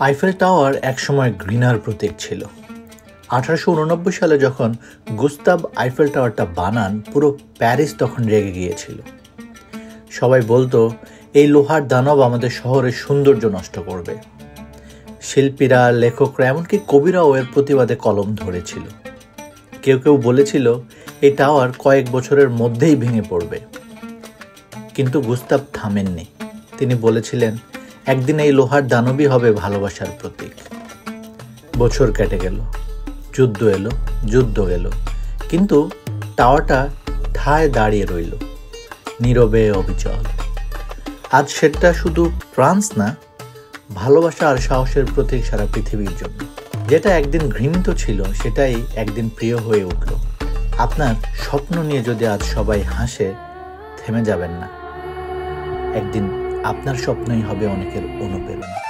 Eiffel tower একসময় ঘৃণার প্রতীক ছিল। 1889 সালে যখন গুস্তাভ আইফেল টাওয়ারটা বানান, পুরো প্যারিস তখন রেগে গিয়েছিল। সবাই বলতো, এই লোহার দানব আমাদের শহরের সৌন্দর্য নষ্ট করবে। শিল্পীরা, লেখকরা, এমনকি কবিরাও এর প্রতিবাদে কলম ধরেছিল। কেউ কেউ বলেছিল এই টাওয়ার কয়েক বছরের মধ্যেই ভেঙে পড়বে। কিন্তু গুস্তাভ থামেননি। তিনি বলেছিলেন, একদিন এই লোহার দানবই হবে ভালোবাসার প্রতীক। বছর কেটে গেল, যুদ্ধ এলো, যুদ্ধ গেল, কিন্তু টাওয়ারটা ঠায় দাঁড়িয়ে রইল, নীরবে অবিচল। আজ সেটা শুধু ফ্রান্স না, ভালোবাসা আর সাহসের প্রতীক সারা পৃথিবীর জন্য। যেটা একদিন ঘৃণিত ছিল, সেটাই একদিন প্রিয় হয়ে উঠল। আপনার স্বপ্ন নিয়ে যদি আজ সবাই হাসে, থেমে যাবেন না। একদিন আপনার স্বপ্নই হবে অনেকের অনুপ্রেরণা।